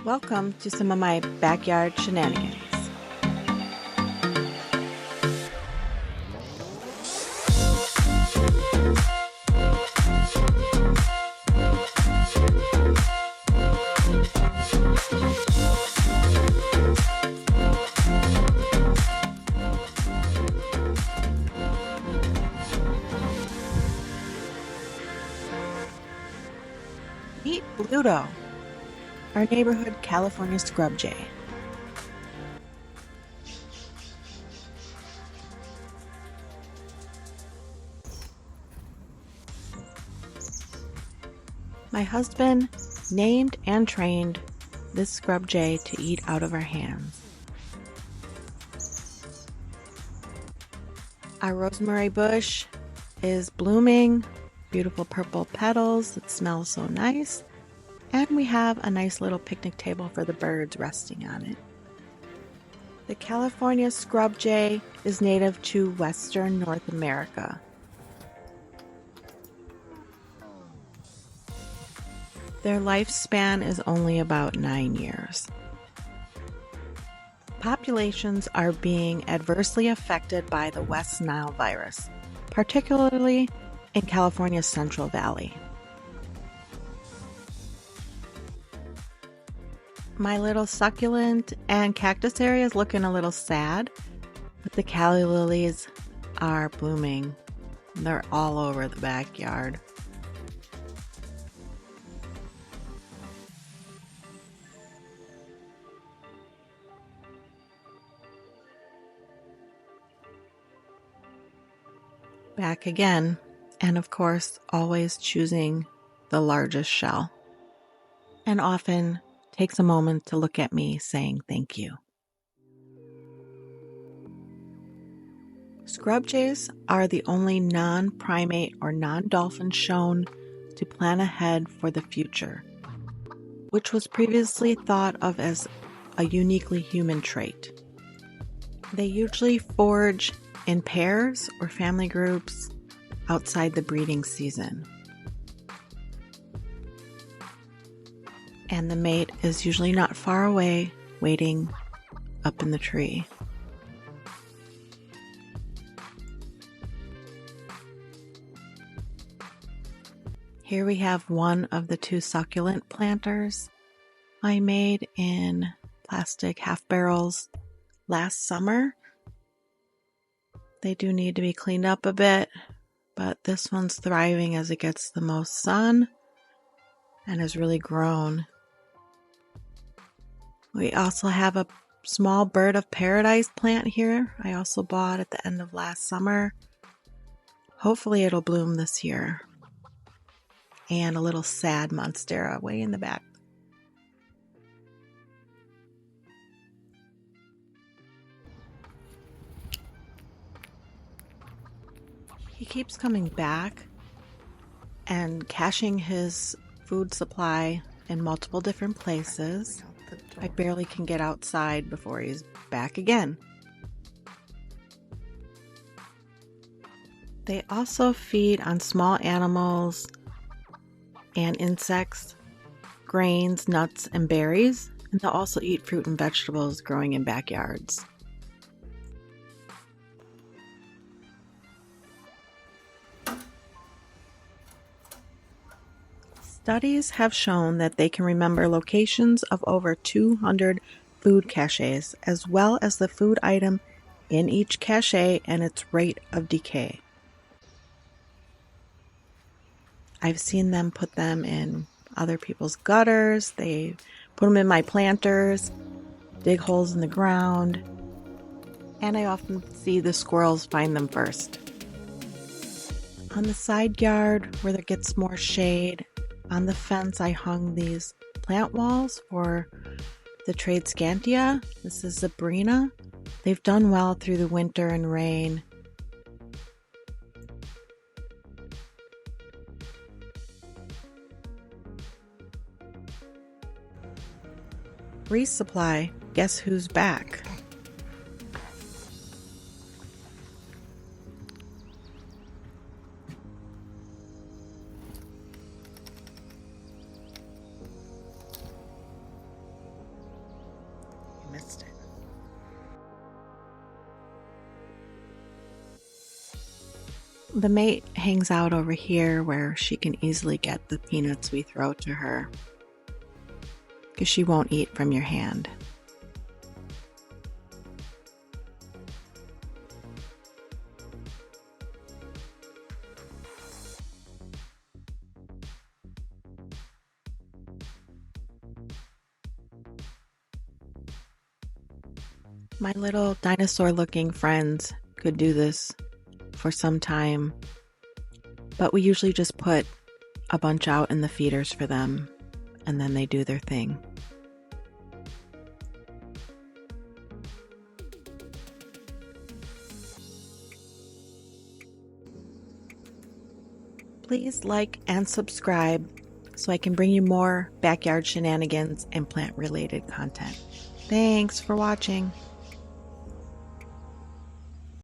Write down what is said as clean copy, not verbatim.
Welcome to some of my backyard shenanigans. Meet Bluto, our neighborhood California scrub jay. My husband named and trained this scrub jay to eat out of our hands. Our rosemary bush is blooming, beautiful purple petals that smell so nice, and we have a nice little picnic table for the birds resting on it. The California scrub jay is native to western North America. Their lifespan is only about 9 years. Populations are being adversely affected by the West Nile virus, particularly in California's Central Valley. My little succulent and cactus area is looking a little sad, but the Calla Lilies are blooming. They're all over the backyard. Back again, and of course, always choosing the largest shell. And often takes a moment to look at me saying thank you. Scrub jays are the only non-primate or non-dolphin shown to plan ahead for the future, which was previously thought of as a uniquely human trait. They usually forage in pairs or family groups outside the breeding season. And the mate is usually not far away, waiting up in the tree. Here we have one of the 2 succulent planters I made in plastic half barrels last summer. They do need to be cleaned up a bit, but this one's thriving as it gets the most sun and has really grown. We also have a small bird of paradise plant here I also bought at the end of last summer. Hopefully it'll bloom this year. And a little sad Monstera way in the back. He keeps coming back and caching his food supply in multiple different places. I barely can get outside before he's back again. They also feed on small animals and insects, grains, nuts, and berries, and they'll also eat fruit and vegetables growing in backyards. Studies have shown that they can remember locations of over 200 food caches, as well as the food item in each cache and its rate of decay. I've seen them put them in other people's gutters, they put them in my planters, dig holes in the ground, and I often see the squirrels find them first. On the side yard where there gets more shade, on the fence I hung these plant walls for the Tracescantia. This is Sabrina. They've done well through the winter and rain. Resupply, guess who's back? The mate hangs out over here where she can easily get the peanuts we throw to her, because she won't eat from your hand. My little dinosaur-looking friends could do this for some time, but we usually just put a bunch out in the feeders for them, and then they do their thing. Please like and subscribe so I can bring you more backyard shenanigans and plant-related content. Thanks for watching.